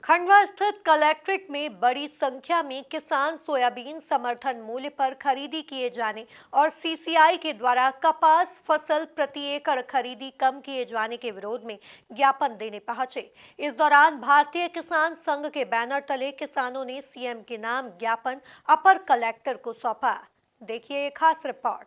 खंडवा स्थित कलेक्ट्रेट में बड़ी संख्या में किसान सोयाबीन समर्थन मूल्य पर खरीदी किए जाने और सीसीआई के द्वारा कपास फसल प्रति एकड़ खरीदी कम किए जाने के विरोध में ज्ञापन देने पहुंचे। इस दौरान भारतीय किसान संघ के बैनर तले किसानों ने सीएम के नाम ज्ञापन अपर कलेक्टर को सौंपा। देखिए एक खास रिपोर्ट।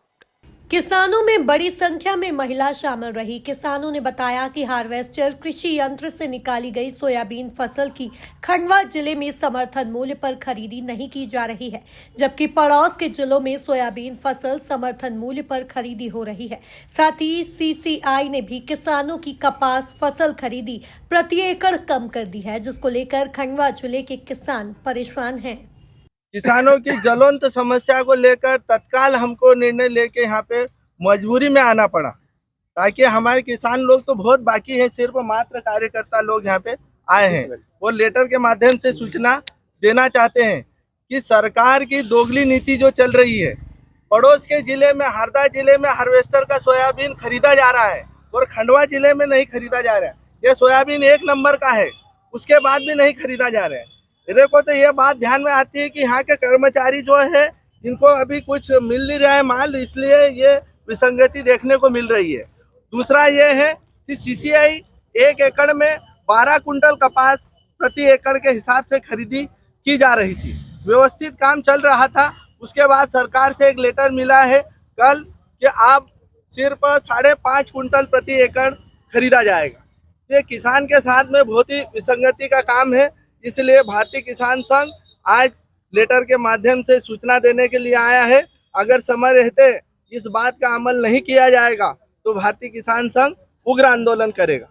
किसानों में बड़ी संख्या में महिला शामिल रही। किसानों ने बताया कि हार्वेस्टर कृषि यंत्र से निकाली गई सोयाबीन फसल की खंडवा जिले में समर्थन मूल्य पर खरीदी नहीं की जा रही है, जबकि पड़ोस के जिलों में सोयाबीन फसल समर्थन मूल्य पर खरीदी हो रही है। साथ ही सीसीआई ने भी किसानों की कपास फसल खरीदी प्रति एकड़ कम कर दी है, जिसको लेकर खंडवा जिले के किसान परेशान हैं। किसानों की ज्वलंत समस्या को लेकर तत्काल हमको निर्णय लेके यहाँ पे मजबूरी में आना पड़ा, ताकि हमारे किसान लोग तो बहुत बाकी हैं, सिर्फ मात्र कार्यकर्ता लोग यहाँ पे आए हैं। वो लेटर के माध्यम से सूचना देना चाहते हैं कि सरकार की दोगली नीति जो चल रही है, पड़ोस के जिले में हरदा जिले में हार्वेस्टर का सोयाबीन खरीदा जा रहा है और खंडवा जिले में नहीं खरीदा जा रहा है। ये सोयाबीन 1 नंबर का है, उसके बाद भी नहीं खरीदा जा रहा है। मेरे को तो ये बात ध्यान में आती है कि यहाँ के कर्मचारी जो है, इनको अभी कुछ मिल नहीं रहा है माल, इसलिए ये विसंगति देखने को मिल रही है। दूसरा ये है कि सीसीआई 1 एकड़ में 12 कुंटल कपास प्रति एकड़ के हिसाब से खरीदी की जा रही थी। व्यवस्थित काम चल रहा था। उसके बाद सरकार से एक लेटर मिला है कल कि आप सिर्फ 5.5 कुंटल प्रति एकड़ खरीदा जाएगा। ये किसान के साथ में बहुत ही विसंगति का काम है। इसलिए भारतीय किसान संघ आज लेटर के माध्यम से सूचना देने के लिए आया है। अगर समय रहते इस बात का अमल नहीं किया जाएगा तो भारतीय किसान संघ उग्र आंदोलन करेगा।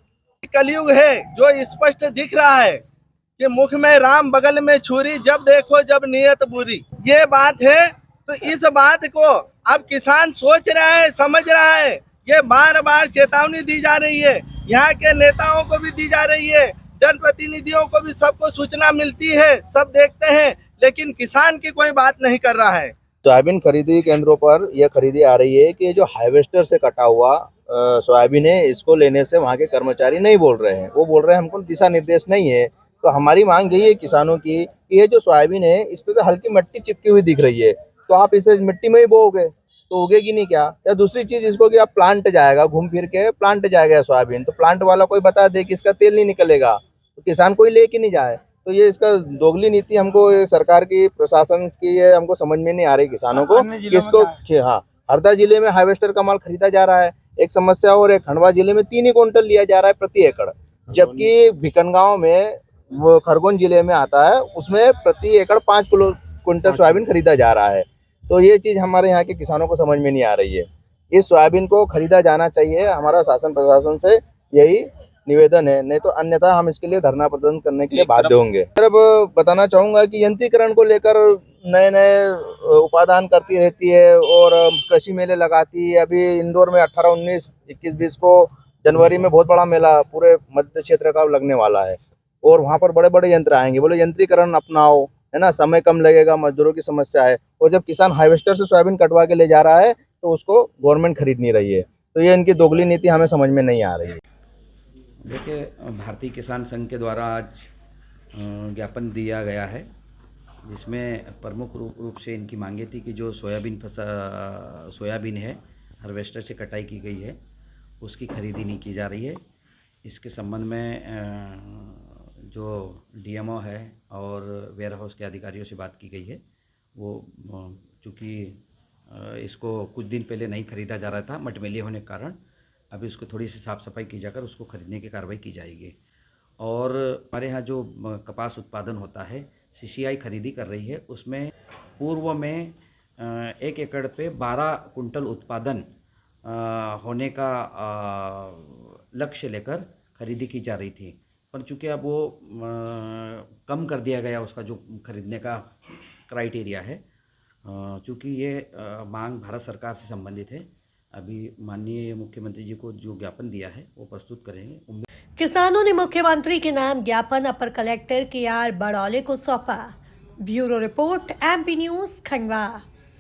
कलयुग है जो स्पष्ट दिख रहा है कि मुख में राम बगल में छुरी, जब देखो जब नियत बुरी। ये बात है, तो इस बात को अब किसान सोच रहा है, समझ रहा है। ये बार बार चेतावनी दी जा रही है, यहाँ के नेताओं को भी दी जा रही है, जनप्रतिनिधियों को भी, सबको सूचना मिलती है, सब देखते हैं, लेकिन किसान की कोई बात नहीं कर रहा है। सोयाबीन खरीदी केंद्रों पर यह खरीदी आ रही है कि जो हार्वेस्टर से कटा हुआ सोयाबीन है, इसको लेने से वहाँ के कर्मचारी नहीं बोल रहे हैं। वो बोल रहे हैं हमको दिशा निर्देश नहीं है। तो हमारी मांग यही है किसानों की कि ये जो सोयाबीन है, इस पर तो हल्की मिट्टी चिपकी हुई दिख रही है, तो आप इसे मिट्टी में ही बोओगे तो उगेगी नहीं क्या? या दूसरी चीज इसको कि आप प्लांट जाएगा, घूम फिर के प्लांट जाएगा सोयाबीन, तो प्लांट वाला कोई बता दे कि इसका तेल नहीं निकलेगा, तो किसान कोई लेके नहीं जाए। तो ये इसका दोगली नीति हमको ये सरकार की, प्रशासन की, ये हमको समझ में नहीं आ रही किसानों को। किसको हाँ, हरदा जिले में हार्वेस्टर का माल खरीदा जा रहा है, एक समस्या, और एक खंडवा जिले में 3 ही क्विंटल लिया जा रहा है प्रति एकड़, जबकि भिकनगांव में, वो खरगोन जिले में आता है, उसमें प्रति एकड़ 5 क्विंटल सोयाबीन खरीदा जा रहा है। तो ये चीज हमारे यहाँ के किसानों को समझ में नहीं आ रही है। इस सोयाबीन को खरीदा जाना चाहिए। हमारा शासन प्रशासन से यही निवेदन है, नहीं तो अन्यथा हम इसके लिए धरना प्रदर्शन करने के लिए बाध्य होंगे। अब बताना चाहूंगा कि यंत्रीकरण को लेकर नए नए उपादान करती रहती है और कृषि मेले लगाती है। अभी इंदौर में 18, 19, 21, 20 को जनवरी में बहुत बड़ा मेला पूरे मध्य क्षेत्र का लगने वाला है और वहाँ पर बड़े बड़े यंत्र आएंगे। बोले यंत्रीकरण अपनाओ, है ना, समय कम लगेगा, मजदूरों की समस्या है। और जब किसान हार्वेस्टर से सोयाबीन कटवा के ले जा रहा है तो उसको गवर्नमेंट खरीद नहीं रही है। तो ये इनकी दोगली नीति हमें समझ में नहीं आ रही है। देखिए, भारतीय किसान संघ के द्वारा आज ज्ञापन दिया गया है, जिसमें प्रमुख रूप से इनकी मांगे थी कि जो सोयाबीन है हार्वेस्टर से कटाई की गई है, उसकी खरीदी नहीं की जा रही है। इसके संबंध में जो डीएमओ है और वेयर हाउस के अधिकारियों से बात की गई है। वो चूँकि इसको कुछ दिन पहले नहीं खरीदा जा रहा था मटमैली होने के कारण, अभी उसको थोड़ी सी साफ़ सफाई की जाकर उसको खरीदने की कार्रवाई की जाएगी। और हमारे यहाँ जो कपास उत्पादन होता है, सीसीआई खरीदी कर रही है, उसमें पूर्व में 1 एकड़ पे 12 कुंटल उत्पादन होने का लक्ष्य लेकर खरीदी की जा रही थी, पर चूँकि अब वो कम कर दिया गया उसका जो खरीदने का क्राइटेरिया है। चूँकि ये मांग भारत सरकार से संबंधित है, अभी माननीय मुख्यमंत्री जी को जो ज्ञापन दिया है वो प्रस्तुत करेंगे। किसानों ने मुख्यमंत्री के नाम ज्ञापन अपर कलेक्टर KR बड़ौले को सौंपा। Bureau report, MP news, Khandwa.